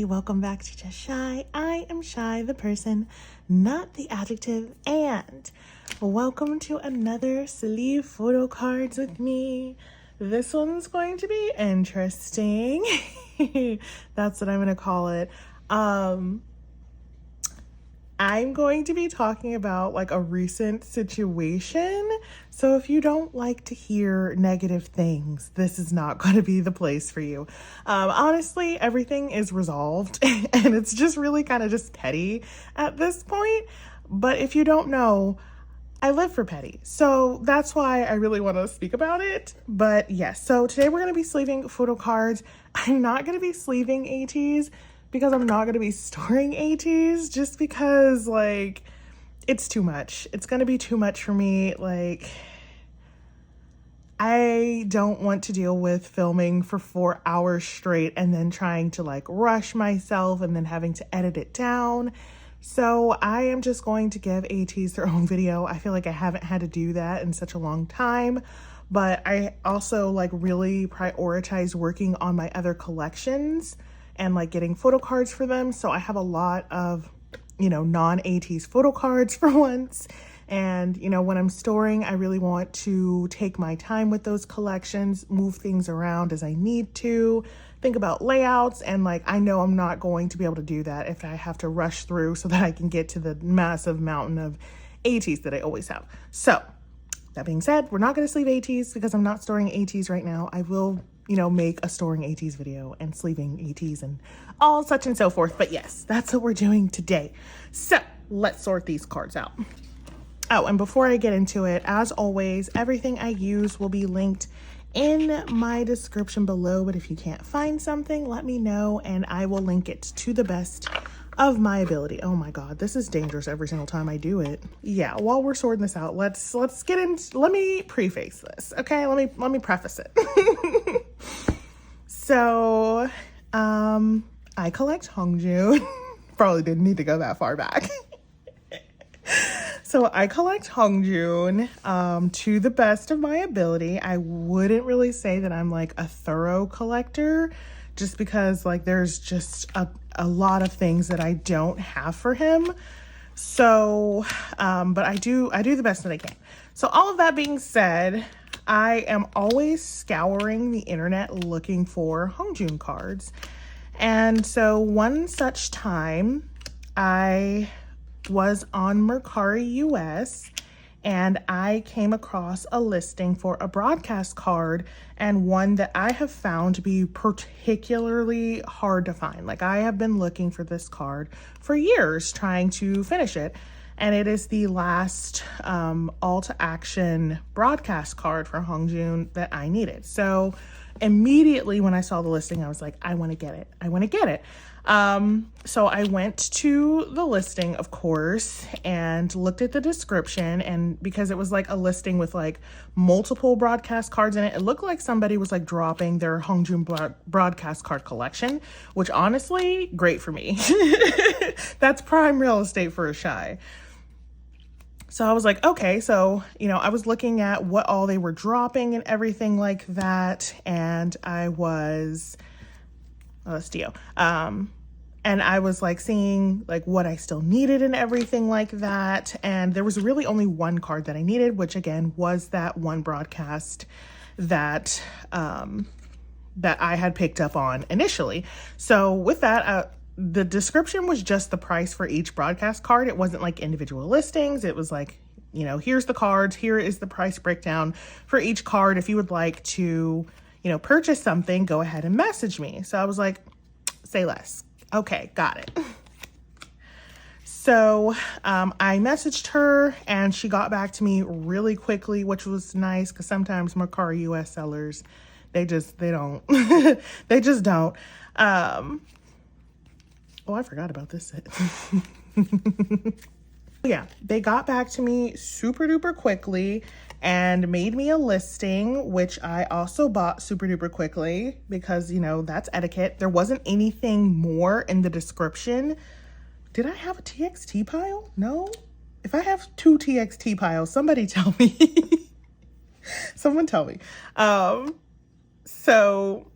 welcome back to Just Shy. I am Shy, the person, not the adjective, and welcome to another sleeve photo cards with me. This one's going to be interesting. That's what I'm going to call it. I'm going to be talking about like a recent situation. So if you don't like to hear negative things, this is not going to be the place for you. Honestly, everything is resolved and it's just really kind of just petty at this point. But if you don't know, I live for petty. So that's why I really want to speak about it. But yes, so today we're going to be sleeving photo cards. I'm not going to be sleeving ATs because I'm not going to be storing ATs just because like it's too much. It's going to be too much for me. Like I don't want to deal with filming for 4 hours straight and then trying to like rush myself and then having to edit it down. So I am just going to give ATs their own video. I feel like I haven't had to do that in such a long time, but I also like really prioritize working on my other collections and like getting photo cards for them. So I have a lot of, non-ATs photo cards for once. And, when I'm storing, I really want to take my time with those collections, move things around as I need to, think about layouts. And like, I know I'm not going to be able to do that if I have to rush through so that I can get to the massive mountain of ATs that I always have. So that being said, we're not going to sleeve ATs because I'm not storing ATs right now. I will make a storing ATs video and sleeving ATs and all such and so forth. But yes, that's what we're doing today. So let's sort these cards out. Oh, and before I get into it, as always, everything I use will be linked in my description below. But if you can't find something, let me know and I will link it to the best of my ability. Oh my God, this is dangerous every single time I do it. Yeah, while we're sorting this out, let's get into, let me preface this, okay? Let me preface it. So, I collect Hongjun. Probably didn't need to go that far back. So I collect Hongjun to the best of my ability. I wouldn't really say that I'm like a thorough collector just because like there's just a lot of things that I don't have for him. So, but I do the best that I can. So all of that being said, I am always scouring the internet looking for Hongjun cards. And so one such time I was on Mercari US and I came across a listing for a broadcast card and one that I have found to be particularly hard to find. Like I have been looking for this card for years trying to finish it. And it is the last all to action broadcast card for Hongjun that I needed. So immediately when I saw the listing, I was like, I want to get it. I want to get it. So I went to the listing, of course, and looked at the description. And because it was like a listing with like multiple broadcast cards in it, it looked like somebody was like dropping their Hongjun broadcast card collection, which honestly, great for me. That's prime real estate for a Shy. So I was like, okay, so, I was looking at what all they were dropping and everything like that. And I was, that's Dio. And I was like seeing like what I still needed and everything like that. And there was really only one card that I needed, which again was that one broadcast that, that I had picked up on initially. So with that, the description was just the price for each broadcast card. It wasn't like individual listings. It was like, here's the cards. Here is the price breakdown for each card. If you would like to, purchase something, go ahead and message me. So I was like, say less. Okay, got it. So I messaged her and she got back to me really quickly, which was nice because sometimes Mercari US sellers, they don't, they just don't. Oh, I forgot about this set. Yeah, they got back to me super duper quickly and made me a listing, which I also bought super duper quickly because, that's etiquette. There wasn't anything more in the description. Did I have a TXT pile? No. If I have 2 TXT piles, somebody tell me. Someone tell me. So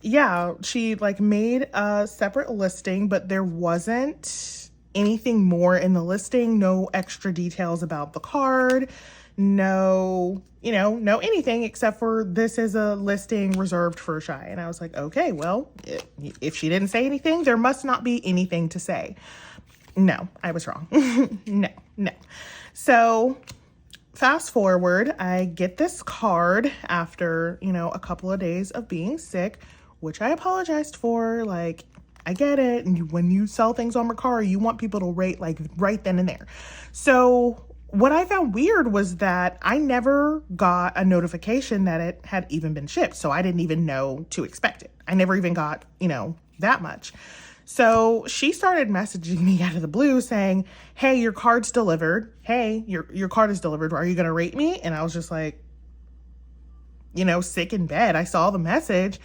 yeah, she like made a separate listing, but there wasn't anything more in the listing, no extra details about the card, no, no anything except for this is a listing reserved for Shy. And I was like, okay, well, if she didn't say anything, there must not be anything to say. No, I was wrong. No. So fast forward, I get this card after, a couple of days of being sick, which I apologized for. Like, I get it. And when you sell things on Mercari, you want people to rate like right then and there. So what I found weird was that I never got a notification that it had even been shipped. So I didn't even know to expect it. I never even got, that much. So she started messaging me out of the blue saying, hey, your card's delivered. Hey, your card is delivered. Are you going to rate me? And I was just like, sick in bed. I saw the message.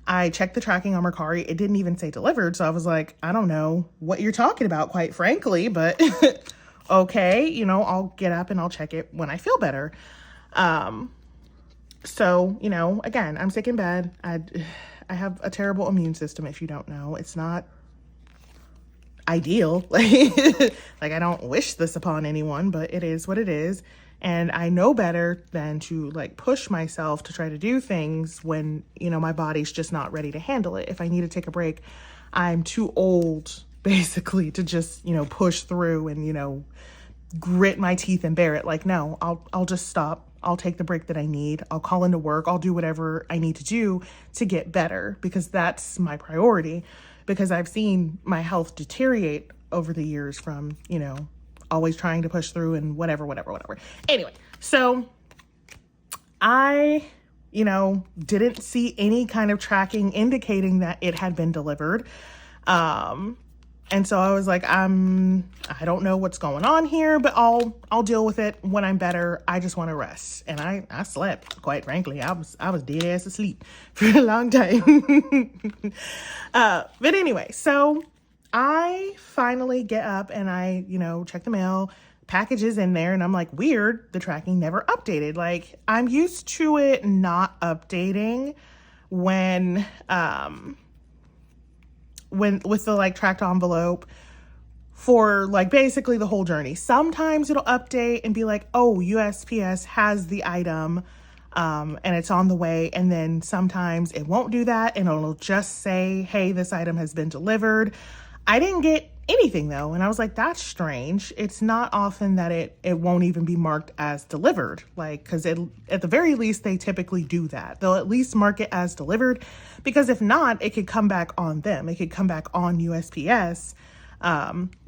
I checked the tracking on Mercari. It didn't even say delivered. So I was like, I don't know what you're talking about, quite frankly, but okay, I'll get up and I'll check it when I feel better. So, again, I'm sick in bed. I have a terrible immune system. If you don't know, it's not ideal. Like I don't wish this upon anyone, but it is what it is. And I know better than to like push myself to try to do things when, my body's just not ready to handle it. If I need to take a break, I'm too old basically to just, push through and, grit my teeth and bear it. Like, no, I'll just stop. I'll take the break that I need. I'll call into work. I'll do whatever I need to do to get better because that's my priority. Because I've seen my health deteriorate over the years from, always trying to push through and whatever. Anyway, so I, didn't see any kind of tracking indicating that it had been delivered. And so I was like, I don't know what's going on here, but I'll deal with it when I'm better. I just want to rest. And I slept, quite frankly. I was dead ass asleep for a long time. But anyway, so I finally get up and I, check the mail, packages in there, and I'm like, weird, the tracking never updated. Like, I'm used to it not updating when with the like tracked envelope for like basically the whole journey. Sometimes it'll update and be like, oh, USPS has the item and it's on the way. And then sometimes it won't do that and it'll just say, hey, this item has been delivered. I didn't get anything though. And I was like, that's strange. It's not often that it won't even be marked as delivered. Like, cause at the very least, they typically do that. They'll at least mark it as delivered because if not, it could come back on them. It could come back on USPS.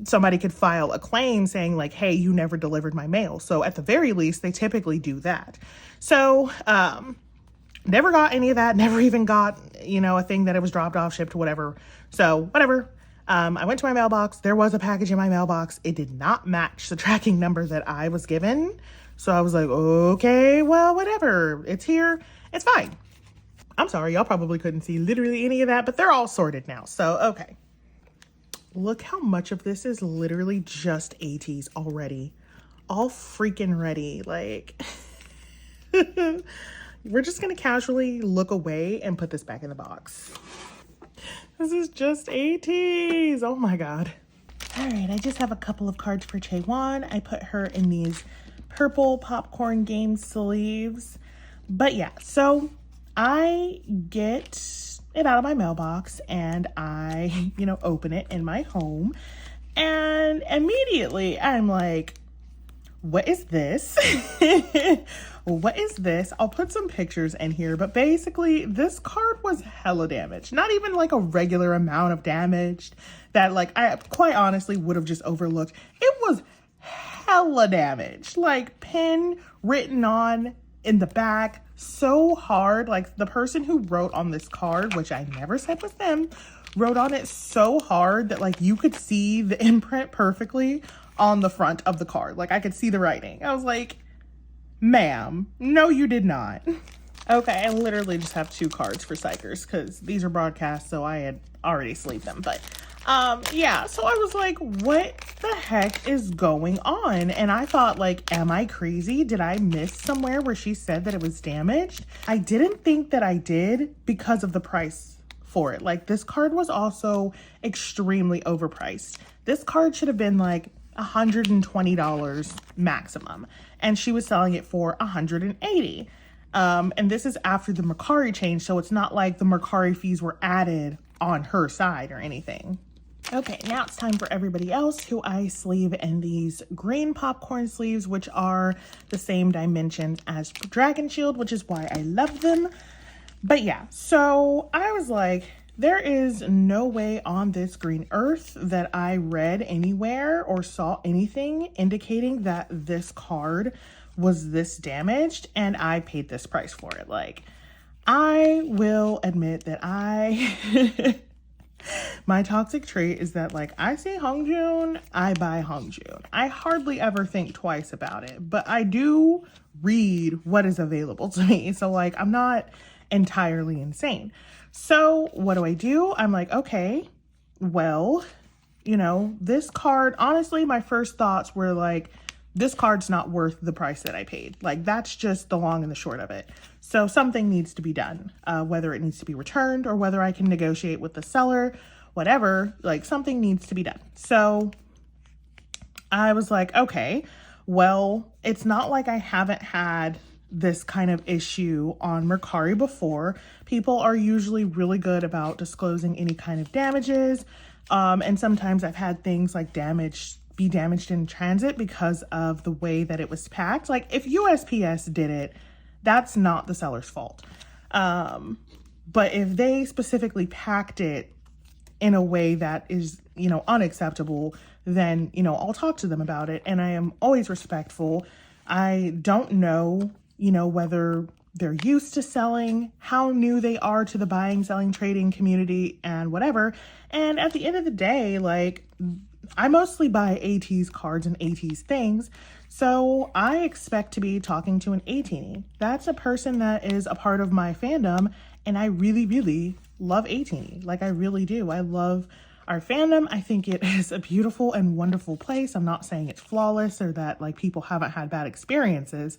Somebody could file a claim saying like, hey, you never delivered my mail. So at the very least, they typically do that. So, never got any of that. Never even got, a thing that it was dropped off, shipped, whatever. So whatever. I went to my mailbox. There was a package in my mailbox. It did not match the tracking number that I was given. So I was like, okay, well, whatever. It's here. It's fine. I'm sorry. Y'all probably couldn't see literally any of that, but they're all sorted now. So, okay. Look how much of this is literally just ATs already. All freaking ready. Like, we're just going to casually look away and put this back in the box. This is just ATs. Oh my God. All right. I just have a couple of cards for Chaewon. I put her in these purple popcorn game sleeves. But yeah, so I get it out of my mailbox and I, open it in my home. And immediately I'm like, what is this? What is this? I'll put some pictures in here, but basically this card was hella damaged. Not even like a regular amount of damage that like I quite honestly would have just overlooked. It was hella damaged. Like pen written on in the back so hard. Like the person who wrote on this card, which I never said was them, wrote on it so hard that like you could see the imprint perfectly on the front of the card. Like I could see the writing. I was like, ma'am, no, you did not. Okay, I literally just have 2 cards for Psychers because these are broadcast, so I had already sleeved them. But yeah, so I was like, what the heck is going on? And I thought like, am I crazy? Did I miss somewhere where she said that it was damaged? I didn't think that I did because of the price for it. Like, this card was also extremely overpriced. This card should have been like $120 maximum, and she was selling it for $180. And this is after the Mercari change, so it's not like the Mercari fees were added on her side or anything. Okay, now it's time for everybody else who I sleeve in these green popcorn sleeves, which are the same dimensions as Dragon Shield, which is why I love them. But yeah, so I was like, there is no way on this green earth that I read anywhere or saw anything indicating that this card was this damaged, and I paid this price for it. Like, I will admit that my toxic trait is that, like, I see Hongjoon, I buy Hongjoon. I hardly ever think twice about it, but I do read what is available to me. So, like, I'm not entirely insane. So what do? I'm like, okay, well, you know, this card, honestly, my first thoughts were like, this card's not worth the price that I paid. Like, that's just the long and the short of it. So something needs to be done, whether it needs to be returned or whether I can negotiate with the seller, whatever, like, something needs to be done. So I was like, okay, well, it's not like I haven't had this kind of issue on Mercari before. People are usually really good about disclosing any kind of damages. And sometimes I've had things like be damaged in transit because of the way that it was packed. Like, if USPS did it, that's not the seller's fault. But if they specifically packed it in a way that is, you know, unacceptable, then, you know, I'll talk to them about it. And I am always respectful. I don't know, you know, whether they're used to selling, how new they are to the buying, selling, trading community, and whatever. And at the end of the day, like, I mostly buy AT's cards and AT's things. So I expect to be talking to an AT. That's a person that is a part of my fandom. And I really, really love AT. Like, I really do. I love our fandom. I think it is a beautiful and wonderful place. I'm not saying it's flawless or that, like, people haven't had bad experiences,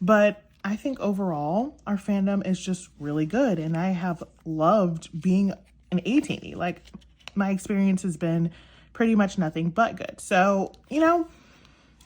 but I think overall our fandom is just really good. And I have loved being an AT. Like, my experience has been pretty much nothing but good. So, you know,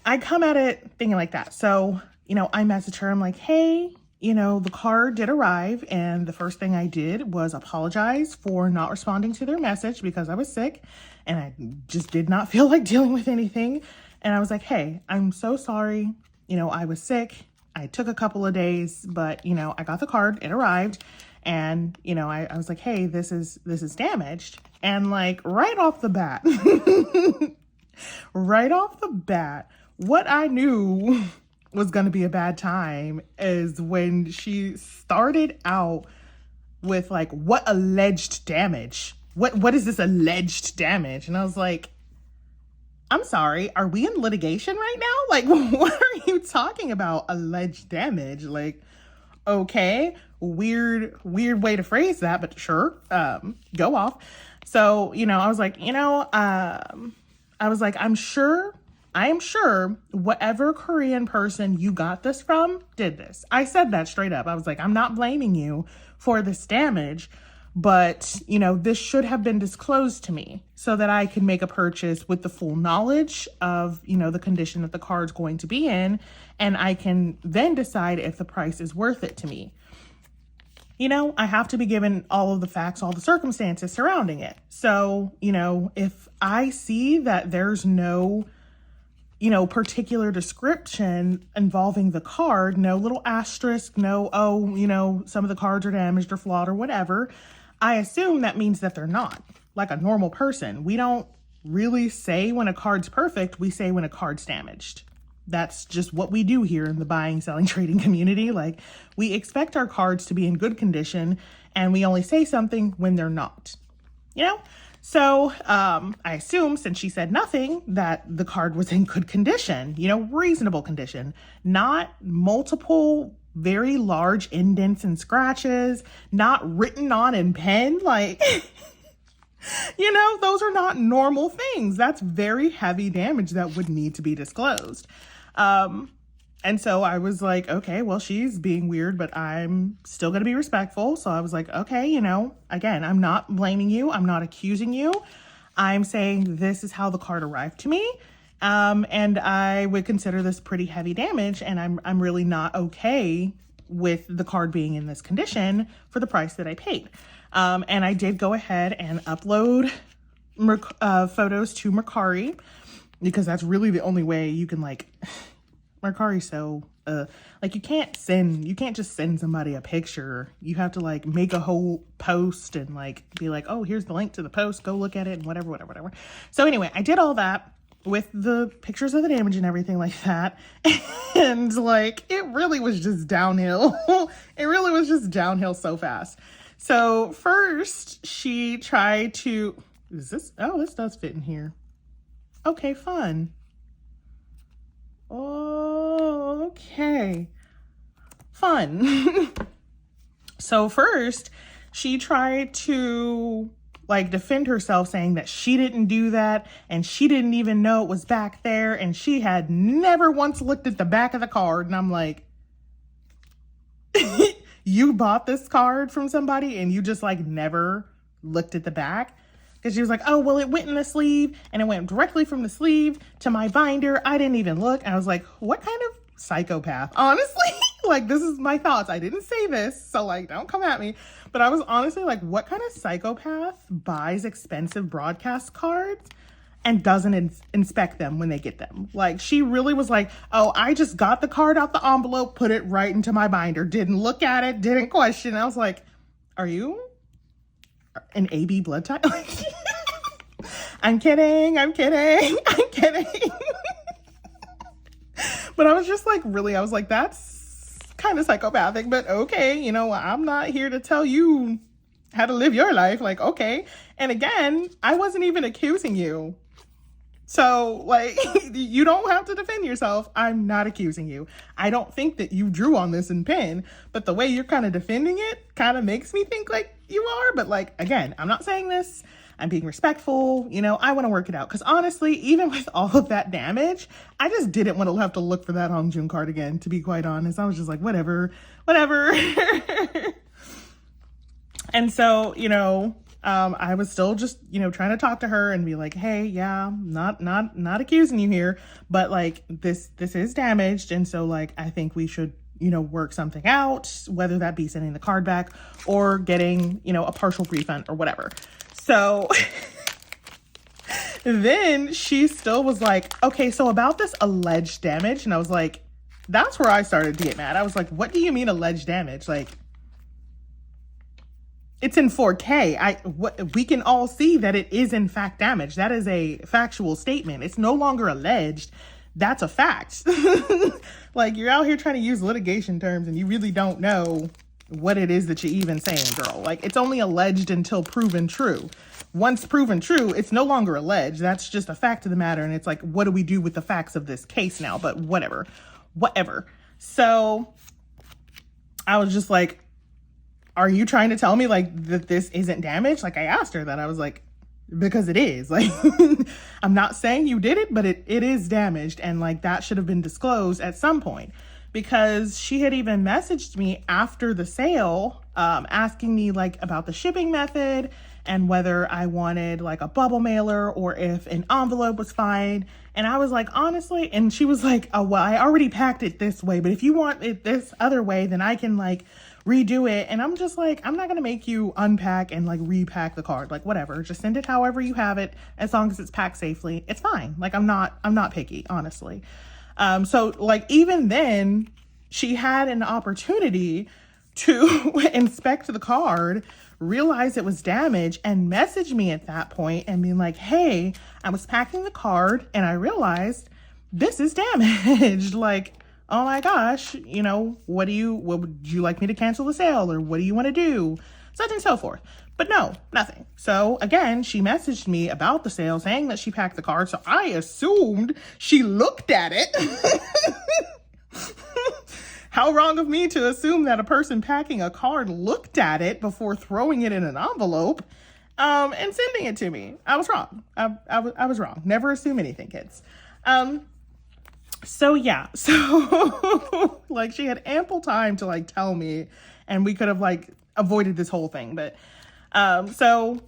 I come at it thinking like that. So, you know, I message her. I'm like, hey, you know, the card did arrive. And the first thing I did was apologize for not responding to their message because I was sick and I just did not feel like dealing with anything. And I was like, hey, I'm so sorry. You know, I was sick. I took a couple of days, but, you know, I got the card, it arrived. And, you know, I was like, hey, this is damaged. And, like, right off the bat, what I knew was going to be a bad time is when she started out with, like, what alleged damage? What is this alleged damage? And I was like, I'm sorry, are we in litigation right now? Like, what are you talking about? Alleged damage? Like, okay, weird way to phrase that, but sure, go off. So, you know, I was like, you know, I was like, I am sure whatever Korean person you got this from did this. I said that straight up. I was like, I'm not blaming you for this damage, but, you know, this should have been disclosed to me so that I can make a purchase with the full knowledge of, you know, the condition that the card's going to be in, and I can then decide if the price is worth it to me. You know, I have to be given all of the facts, all the circumstances surrounding it. So, you know, if I see that there's no, you know, particular description involving the card, no little asterisk, no, oh, you know, some of the cards are damaged or flawed or whatever, I assume that means that they're not. Like a normal person, we don't really say when a card's perfect, we say when a card's damaged. That's just what we do here in the buying, selling, trading community. Like, we expect our cards to be in good condition, and we only say something when they're not, you know? So I assume, since she said nothing, that the card was in good condition, you know, reasonable condition, not multiple very large indents and scratches, not written on in pen. Like, you know, those are not normal things. That's very heavy damage that would need to be disclosed. And so I was like, okay, well, she's being weird, but I'm still going to be respectful. So I was like, okay, you know, again, I'm not blaming you. I'm not accusing you. I'm saying this is how the card arrived to me. And I would consider this pretty heavy damage. And I'm really not okay with the card being in this condition for the price that I paid. And I did go ahead and upload photos to Mercari, because that's really the only way you can, like, Mercari. So like, you can't just send somebody a picture. You have to, like, make a whole post and, like, be like, oh, here's the link to the post, go look at it, and whatever. So anyway, I did all that with the pictures of the damage and everything like that. And, like, it really was just downhill. It really was just downhill so fast. So first she tried to, this does fit in here. Okay, fun. Oh, okay. Fun. So first she tried to, like, defend herself, saying that she didn't do that and she didn't even know it was back there and she had never once looked at the back of the card. And I'm like, you bought this card from somebody and you just, like, never looked at the back? Because she was like, oh, well, it went in the sleeve and it went directly from the sleeve to my binder. I didn't even look. And I was like, what kind of psychopath? Honestly, like, this is my thoughts. I didn't say this, so, like, don't come at me. But I was honestly like, what kind of psychopath buys expensive broadcast cards and doesn't inspect them when they get them? Like, she really was like, oh, I just got the card out the envelope, put it right into my binder, didn't look at it, didn't question. I was like, are you an AB blood type? I'm kidding. But I was just like, really, I was like, that's kind of psychopathic, but okay, you know, I'm not here to tell you how to live your life. Like, okay. And again, I wasn't even accusing you. So, like, you don't have to defend yourself. I'm not accusing you. I don't think that you drew on this in pen, but the way you're kind of defending it kind of makes me think like you are. But, like, again, I'm not saying this. I'm being respectful. You know, I want to work it out. Because honestly, even with all of that damage, I just didn't want to have to look for that Hongjun card again, to be quite honest. I was just like, whatever. And so, you know, I was still just, you know, trying to talk to her and be like, hey, yeah, not accusing you here, but, like, this is damaged. And so, like, I think we should, you know, work something out, whether that be sending the card back or getting, you know, a partial refund or whatever. So then she still was like, okay, so about this alleged damage. And I was like, that's where I started to get mad. I was like, what do you mean alleged damage? Like, it's in 4K. We can all see that it is in fact damaged. That is a factual statement. It's no longer alleged. That's a fact. Like, you're out here trying to use litigation terms and you really don't know what it is that you're even saying, girl. Like, it's only alleged until proven true. Once proven true, it's no longer alleged. That's just a fact of the matter. And it's like, what do we do with the facts of this case now? But whatever. So I was just like, are you trying to tell me, like, that this isn't damaged? Like, I asked her that. I was like, because it is. Like, I'm not saying you did it, but it is damaged. And, like, that should have been disclosed at some point. Because she had even messaged me after the sale, asking me, like, about the shipping method and whether I wanted, like, a bubble mailer or if an envelope was fine. And I was like, honestly, and she was like, oh, well, I already packed it this way, but if you want it this other way, then I can, like, redo it. And I'm just like, I'm not going to make you unpack and, like, repack the card. Like, whatever, just send it however you have it, as long as it's packed safely. It's fine. Like, I'm not picky, honestly. So, like, even then she had an opportunity to inspect the card, realize it was damaged, and message me at that point and be like, hey, I was packing the card and I realized this is damaged. Like, oh my gosh, you know, what would you like me to cancel the sale, or what do you want to do? Such and so forth. But no, nothing. So again, she messaged me about the sale saying that she packed the card. So I assumed she looked at it. How wrong of me to assume that a person packing a card looked at it before throwing it in an envelope and sending it to me. I was wrong. I was wrong. Never assume anything, kids. So yeah, so like she had ample time to like tell me, and we could have like avoided this whole thing. But so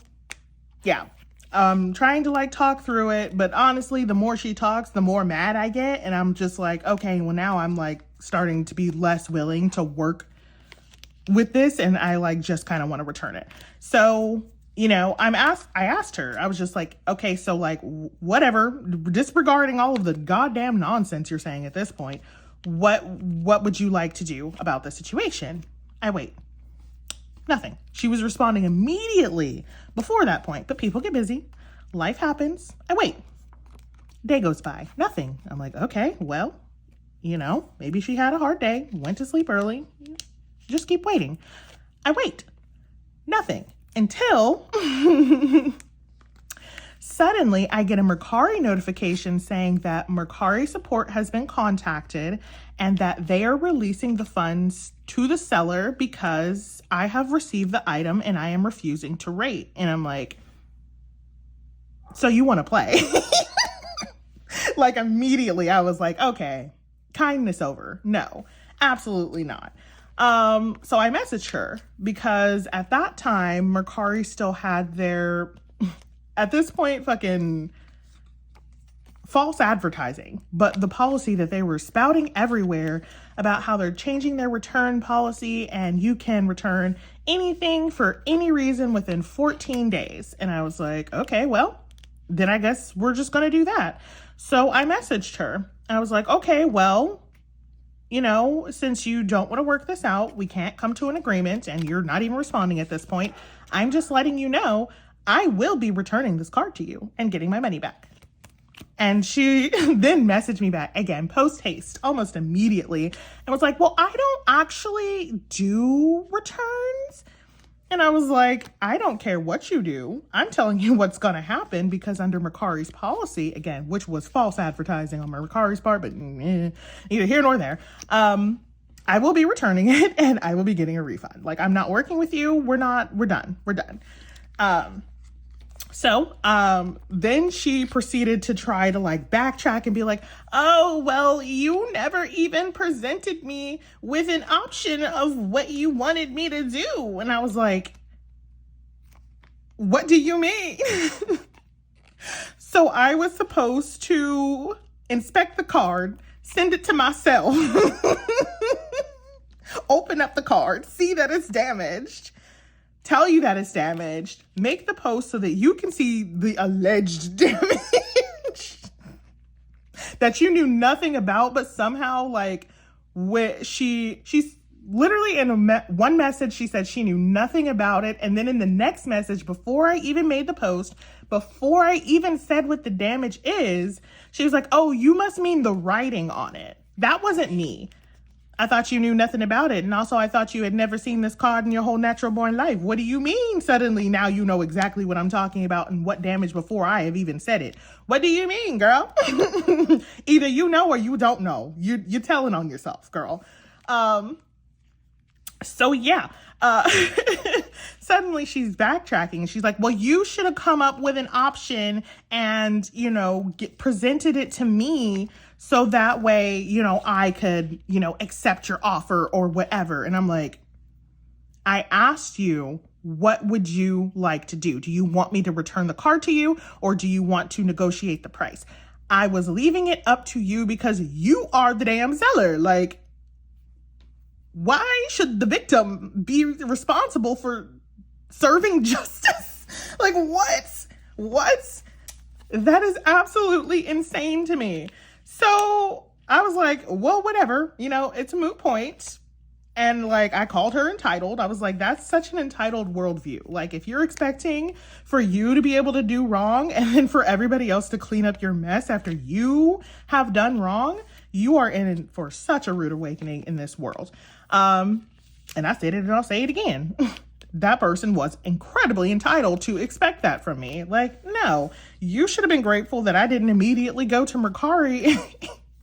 yeah, trying to like talk through it, but honestly, the more she talks, the more mad I get, and I'm just like, okay, well now I'm like starting to be less willing to work with this, and I like just kind of want to return it. So I asked her, I was just like, okay, so like whatever, disregarding all of the goddamn nonsense you're saying at this point, what would you like to do about the situation? I wait. Nothing. She was responding immediately before that point, but people get busy. Life happens. I wait. Day goes by. Nothing. I'm like, okay, well, maybe she had a hard day, went to sleep early. Just keep waiting. I wait. Nothing. Until suddenly I get a Mercari notification saying that Mercari support has been contacted and that they are releasing the funds to the seller because I have received the item and I am refusing to rate. And I'm like, so you want to play? Like immediately I was like, okay, kindness over. No, absolutely not. So I messaged her because at that time, Mercari still had their, at this point, fucking false advertising, but the policy that they were spouting everywhere about how they're changing their return policy and you can return anything for any reason within 14 days. And I was like, okay, well, then I guess we're just going to do that. So I messaged her. I was like, okay, well, since you don't want to work this out, we can't come to an agreement and you're not even responding at this point. I'm just letting you know I will be returning this card to you and getting my money back. And she then messaged me back again, post haste, almost immediately, and was like, well, I don't actually do returns. And I was like, I don't care what you do. I'm telling you what's going to happen because under Mercari's policy, again, which was false advertising on Mercari's part, but neither here nor there, I will be returning it and I will be getting a refund. Like, I'm not working with you. We're done. So then she proceeded to try to like backtrack and be like, oh, well, you never even presented me with an option of what you wanted me to do. And I was like, what do you mean? So I was supposed to inspect the card, send it to myself, open up the card, see that it's damaged, tell you that it's damaged, make the post so that you can see the alleged damage that you knew nothing about, but somehow like she's literally in one message, she said she knew nothing about it. And then in the next message, before I even made the post, before I even said what the damage is, she was like, oh, you must mean the writing on it. That wasn't me. I thought you knew nothing about it. And also I thought you had never seen this card in your whole natural born life. What do you mean suddenly now you know exactly what I'm talking about and what damage before I have even said it? What do you mean, girl? Either you know or you don't know. You're telling on yourself, girl. So yeah, suddenly she's backtracking and she's like, well, you should have come up with an option and, presented it to me so that way, I could, accept your offer or whatever. And I'm like, I asked you, what would you like to do? Do you want me to return the card to you or do you want to negotiate the price? I was leaving it up to you because you are the damn seller. Like, why should the victim be responsible for serving justice? Like, what? That is absolutely insane to me. So I was like, well, whatever, it's a moot point. And like, I called her entitled. I was like, that's such an entitled worldview. Like, if you're expecting for you to be able to do wrong and then for everybody else to clean up your mess after you have done wrong, you are in for such a rude awakening in this world. And I said it and I'll say it again. That person was incredibly entitled to expect that from me. Like, no, you should have been grateful that I didn't immediately go to Mercari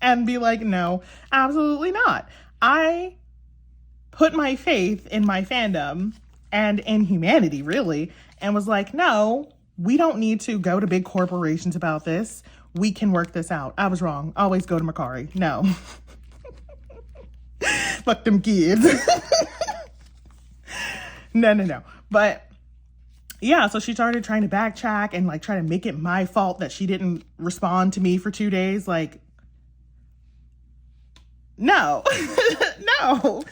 and be like, no, absolutely not. I put my faith in my fandom and in humanity, really, and was like, no, We don't need to go to big corporations about this. We can work this out. I was wrong. Always go to Mercari. No. Fuck them kids. No. But yeah, so she started trying to backtrack and like try to make it my fault that she didn't respond to me for 2 days. Like, no, no.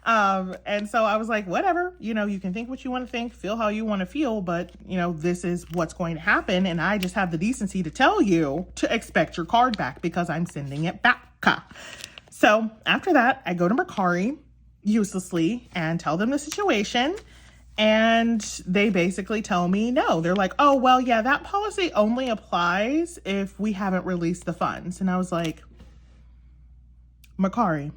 And so I was like, whatever, you know, you can think what you want to think, feel how you want to feel, but you know, this is what's going to happen. And I just have the decency to tell you to expect your card back because I'm sending it back. So after that, I go to Mercari uselessly and tell them the situation. And they basically tell me no. They're like, oh, well, yeah, that policy only applies if we haven't released the funds. And I was like, Mercari,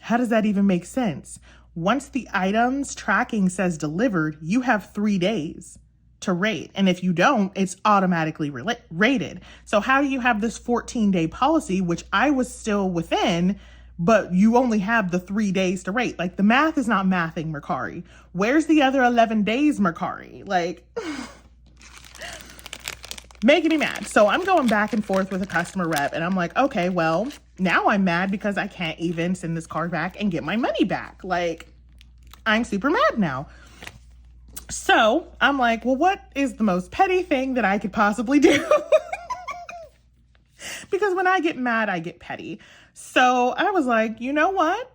how does that even make sense? Once the item's tracking says delivered, you have 3 days to rate. And if you don't, it's automatically rated. So how do you have this 14-day policy, which I was still within, but you only have the 3 days to rate? Like, the math is not mathing, Mercari. Where's the other 11 days, Mercari? Like, making me mad. So I'm going back and forth with a customer rep, and I'm like, okay, well, now I'm mad because I can't even send this card back and get my money back. Like, I'm super mad now. So I'm like, well, what is the most petty thing that I could possibly do? Because when I get mad, I get petty. So I was like, you know what?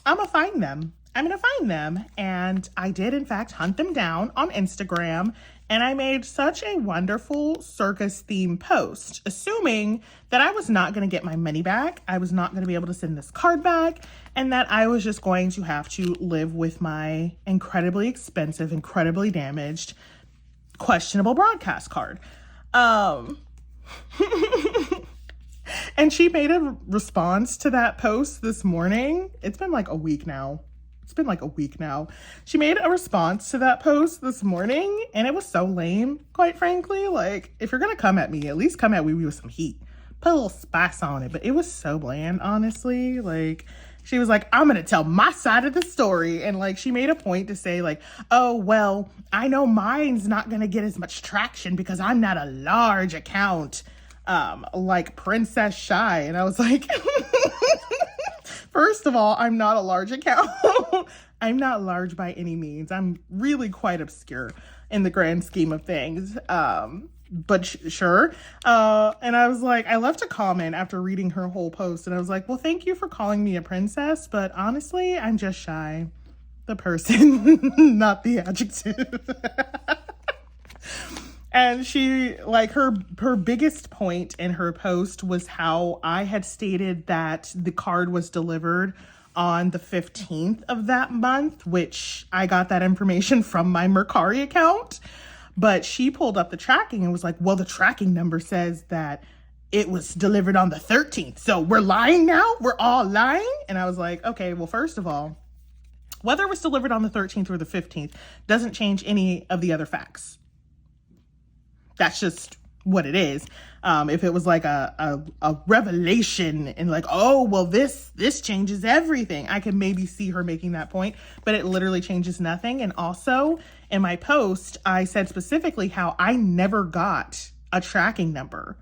I'm going to find them. And I did, in fact, hunt them down on Instagram. And I made such a wonderful circus theme post, assuming that I was not going to get my money back. I was not going to be able to send this card back. And that I was just going to have to live with my incredibly expensive, incredibly damaged, questionable broadcast card. And she made a response to that post this morning. It's been like a week now. She made a response to that post this morning, and it was so lame, quite frankly. Like, if you're going to come at me, at least come at me with some heat. Put a little spice on it. But it was so bland, honestly. Like, she was like, I'm going to tell my side of the story. And like, she made a point to say like, oh, well, I know mine's not going to get as much traction because I'm not a large account. Like Princess Shy. And I was like, first of all, I'm not a large account. I'm not large by any means. I'm really quite obscure in the grand scheme of things. But sure. And I was like, I left a comment after reading her whole post. And I was like, well, thank you for calling me a princess. But honestly, I'm just Shy. The person, not the adjective. And she, like, her biggest point in her post was how I had stated that the card was delivered on the 15th of that month, which I got that information from my Mercari account. But she pulled up the tracking and was like, well, the tracking number says that it was delivered on the 13th. So we're lying now? We're all lying? And I was like, okay, well, first of all, whether it was delivered on the 13th or the 15th doesn't change any of the other facts. That's just what it is. If it was like a revelation and like, oh, well, this changes everything, I could maybe see her making that point, but it literally changes nothing. And also in my post, I said specifically how I never got a tracking number.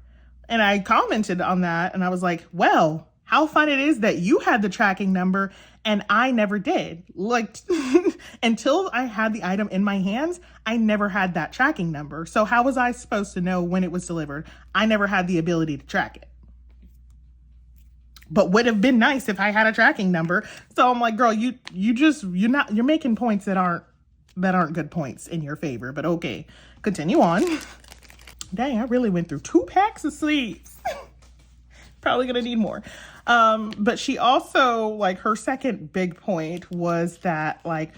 And I commented on that and I was like, well, how fun it is that you had the tracking number and I never did. Like, until I had the item in my hands, I never had that tracking number. So how was I supposed to know when it was delivered? I never had the ability to track it. But would have been nice if I had a tracking number. So I'm like, girl, you're making points that aren't good points in your favor. But okay, continue on. Dang, I really went through 2 packs of sleeves. Probably gonna need more. But she also, like, her second big point was that, like,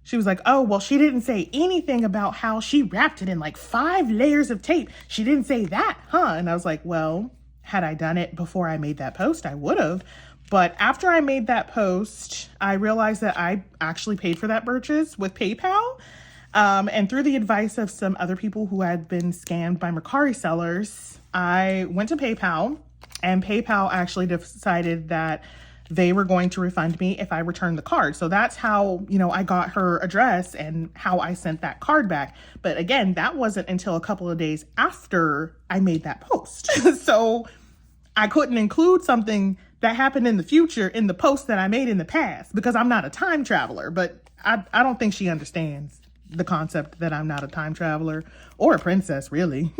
she was like, oh, well, she didn't say anything about how she wrapped it in like 5 layers of tape. She didn't say that, huh? And I was like, well, had I done it before I made that post, I would have. But after I made that post, I realized that I actually paid for that purchase with PayPal. And through the advice of some other people who had been scammed by Mercari sellers, I went to PayPal. And PayPal actually decided that they were going to refund me if I returned the card. So that's how, you know, I got her address and how I sent that card back. But again, that wasn't until a couple of days after I made that post. So I couldn't include something that happened in the future in the post that I made in the past because I'm not a time traveler. But I don't think she understands the concept that I'm not a time traveler or a princess, really.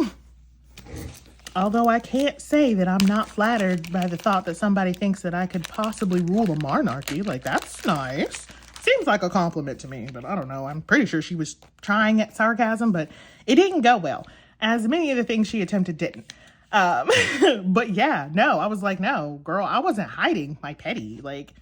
Although I can't say that I'm not flattered by the thought that somebody thinks that I could possibly rule a monarchy. Like, that's nice. Seems like a compliment to me, but I don't know. I'm pretty sure she was trying at sarcasm, but it didn't go well, as many of the things she attempted didn't. But yeah, no, I was like, no, girl, I wasn't hiding my petty. Like,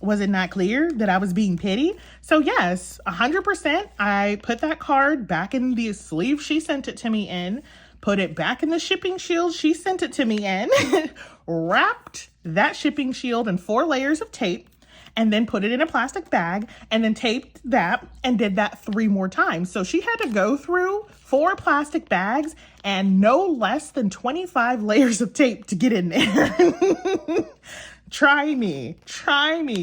was it not clear that I was being petty? So yes, 100%, I put that card back in the sleeve she sent it to me in, put it back in the shipping shield she sent it to me in, wrapped that shipping shield in 4 layers of tape, and then put it in a plastic bag, and then taped that, and did that 3 more times. So she had to go through 4 plastic bags and no less than 25 layers of tape to get in there. Try me,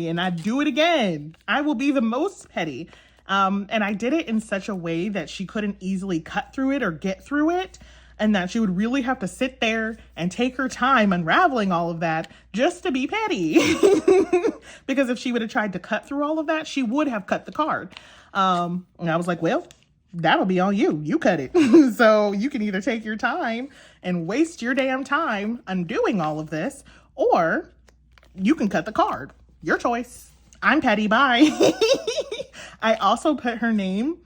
and I'd do it again. I will be the most petty. And I did it in such a way that she couldn't easily cut through it or get through it, and that she would really have to sit there and take her time unraveling all of that just to be petty. Because if she would have tried to cut through all of that, she would have cut the card. And I was like, well, that'll be on you. You cut it. So you can either take your time and waste your damn time undoing all of this, or you can cut the card. Your choice. I'm petty. Bye. I also put her name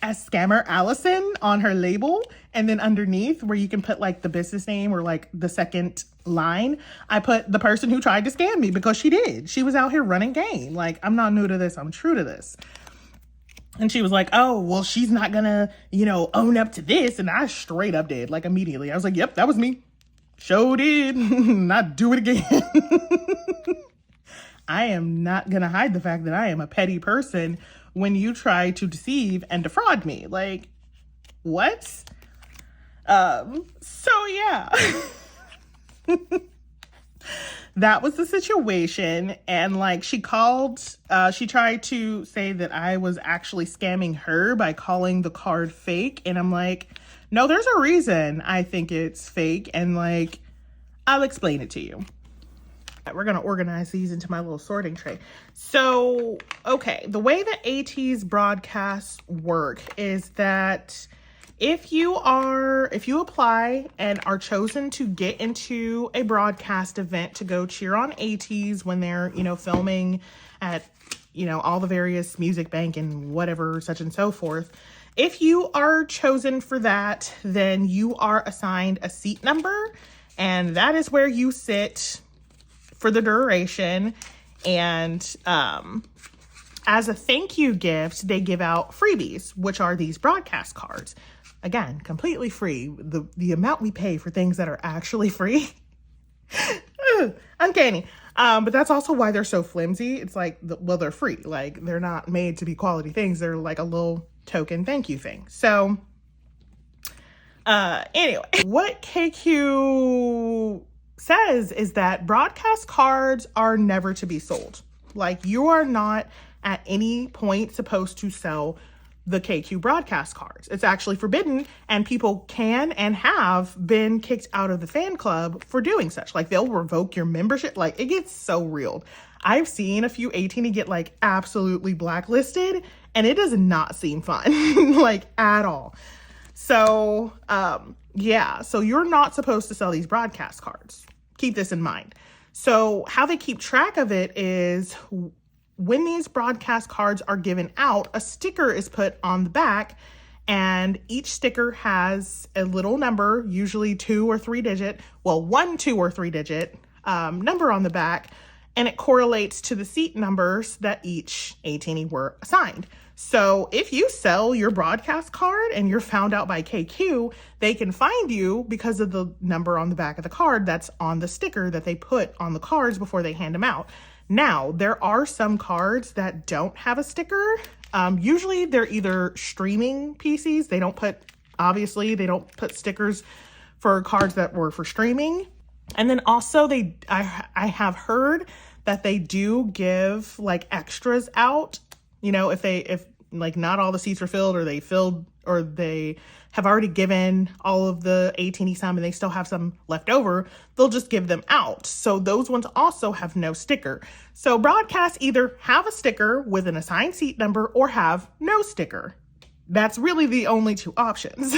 as Scammer Allison on her label, and then underneath where you can put like the business name or like the second line, I put the person who tried to scam me, because she did. She was out here running game. Like, I'm not new to this. I'm true to this. And she was like, oh, well, she's not gonna, you know, own up to this. And I straight up did, like, immediately. I was like, yep, that was me. Sure did. Not do it again. I am not gonna hide the fact that I am a petty person when you try to deceive and defraud me. Like, what? So yeah. That was the situation. And like, she tried to say that I was actually scamming her by calling the card fake. And I'm like, no, there's a reason I think it's fake. And like, I'll explain it to you. We're going to organize these into my little sorting tray. So, okay, the way that AT's broadcasts work is that if you apply and are chosen to get into a broadcast event to go cheer on ATs when they're, you know, filming at, you know, all the various music bank and whatever, such and so forth. If you are chosen for that, then you are assigned a seat number, and that is where you sit for the duration. And as a thank you gift, they give out freebies, which are these broadcast cards. Again, completely free. The amount we pay for things that are actually free. Uncanny. But that's also why they're so flimsy. It's like, well, they're free. Like, they're not made to be quality things. They're like a little token thank you thing. So anyway, what KQ says is that broadcast cards are never to be sold. Like, you are not at any point supposed to sell the KQ broadcast cards. It's actually forbidden, and people can and have been kicked out of the fan club for doing such. Like, they'll revoke your membership. Like, it gets so real. I've seen a few 18 get like absolutely blacklisted, and it does not seem fun, like, at all. So, yeah, so you're not supposed to sell these broadcast cards. Keep this in mind. So how they keep track of it is when these broadcast cards are given out, a sticker is put on the back, and each sticker has a little number, usually 2 or 3 digit, well, 1, 2, or 3 digit number on the back, and it correlates to the seat numbers that each 18 were assigned. So if you sell your broadcast card and you're found out by KQ, they can find you because of the number on the back of the card that's on the sticker that they put on the cards before they hand them out. Now, there are some cards that don't have a sticker. Usually they're either streaming PCs. They don't put stickers for cards that were for streaming. And then also I have heard that they do give like extras out, you know, if like not all the seats are filled, or they filled, or they have already given all of the A&E some and they still have some left over, they'll just give them out. So those ones also have no sticker. So broadcasts either have a sticker with an assigned seat number or have no sticker. That's really the only two options.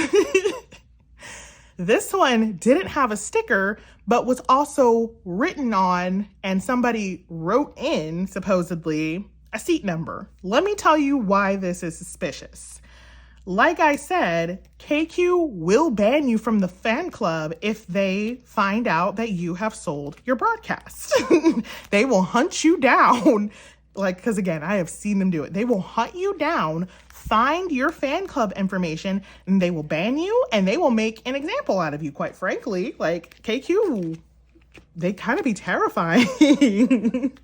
This one didn't have a sticker, but was also written on, and somebody wrote in, supposedly, a seat number. Let me tell you why this is suspicious. Like I said, KQ will ban you from the fan club if they find out that you have sold your broadcast. They will hunt you down. Like, because again, I have seen them do it. They will hunt you down, find your fan club information, and they will ban you, and they will make an example out of you, quite frankly. Like, KQ, they kind of be terrifying.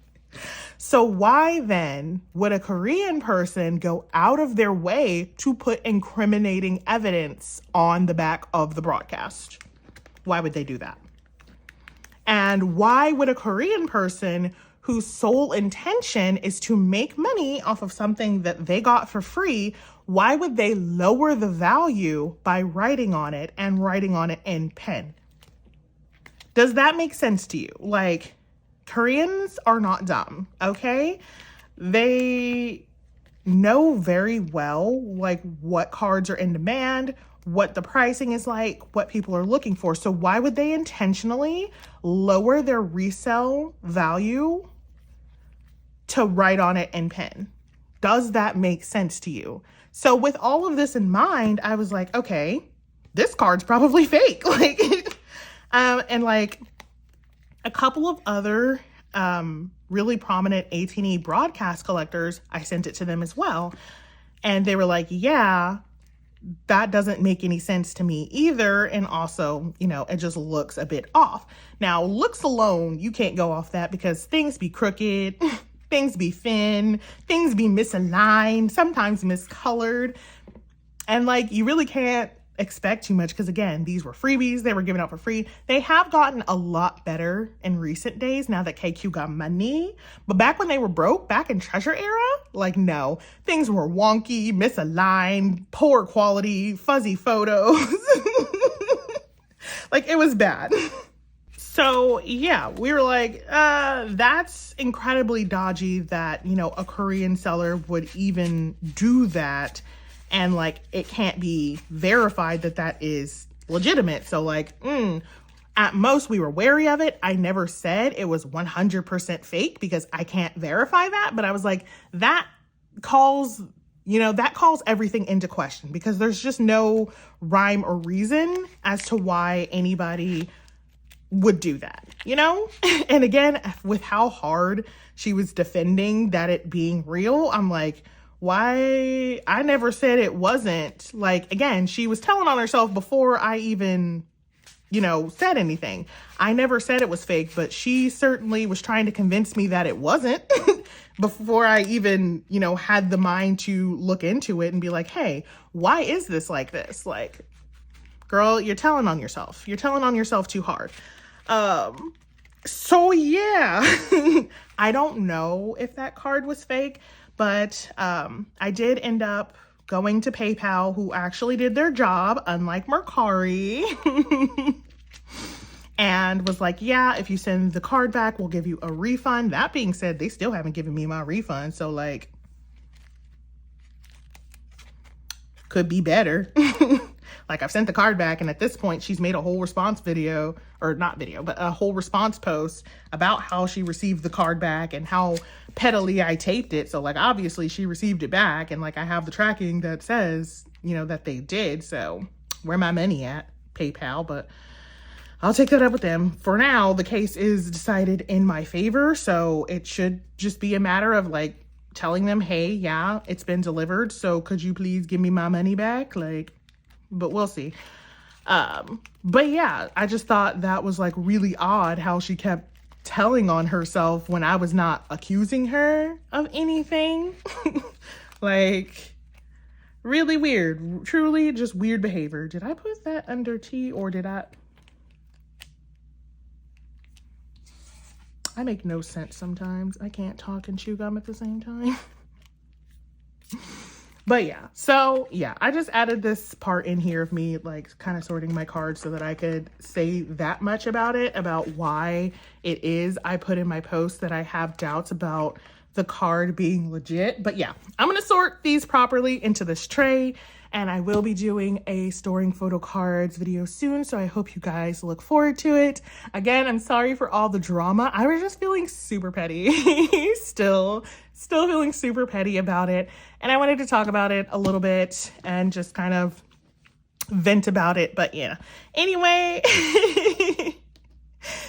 So why then would a Korean person go out of their way to put incriminating evidence on the back of the broadcast? Why would they do that? And why would a Korean person whose sole intention is to make money off of something that they got for free, why would they lower the value by writing on it and writing on it in pen? Does that make sense to you? Like, Koreans are not dumb, okay? They know very well, like, what cards are in demand, what the pricing is like, what people are looking for. So why would they intentionally lower their resale value to write on it in pen? Does that make sense to you? So with all of this in mind, I was like, okay, this card's probably fake. Like, and like a couple of other really prominent A&E broadcast collectors, I sent it to them as well. And they were like, yeah, that doesn't make any sense to me either. And also, you know, it just looks a bit off. Now, looks alone, you can't go off that because things be crooked, things be thin, things be misaligned, sometimes miscolored. And like, you really can't expect too much because again, these were freebies. They were given out for free. They have gotten a lot better in recent days now that KQ got money. But back when they were broke, back in Treasure era, like no, things were wonky, misaligned, poor quality, fuzzy photos. Like it was bad. So yeah, we were like, that's incredibly dodgy that, you know, a Korean seller would even do that. And like, it can't be verified that that is legitimate. So like, at most we were wary of it. I never said it was 100% fake because I can't verify that. But I was like, that calls, you know, that calls everything into question because there's just no rhyme or reason as to why anybody would do that, you know? And again, with how hard she was defending that it being real, I'm like, why? I never said it wasn't. Like, again, she was telling on herself before I even, you know, said anything. I never said it was fake, but she certainly was trying to convince me that it wasn't before I even, you know, had the mind to look into it and be like, hey, why is this like this? Like, girl, you're telling on yourself. You're telling on yourself too hard. So yeah, I don't know if that card was fake. But I did end up going to PayPal, who actually did their job, unlike Mercari, and was like, yeah, if you send the card back, we'll give you a refund. That being said, they still haven't given me my refund. So like, could be better. Like I've sent the card back and at this point she's made a whole response video, or not video, but a whole response post about how she received the card back and how pettily I taped it. So like, obviously she received it back and like I have the tracking that says, you know, that they did. So where my money at? PayPal, but I'll take that up with them. For now, the case is decided in my favor. So it should just be a matter of like telling them, hey, yeah, it's been delivered. So could you please give me my money back? Like, but we'll see. But yeah, I just thought that was like really odd how she kept telling on herself when I was not accusing her of anything. Like, really weird. Truly just weird behavior. Did I put that under T or did I? I make no sense sometimes. I can't talk and chew gum at the same time. But yeah, so yeah, I just added this part in here of me like kind of sorting my cards so that I could say that much about it, about why it is I put in my post that I have doubts about the card being legit. But yeah, I'm gonna sort these properly into this tray, and I will be doing a storing photo cards video soon, so I hope you guys look forward to it. Again, I'm sorry for all the drama. I was just feeling super petty. Still feeling super petty about it, and I wanted to talk about it a little bit and just kind of vent about it. But yeah, anyway,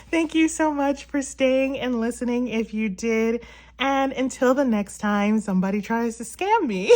thank you so much for staying and listening if you did. And until the next time somebody tries to scam me.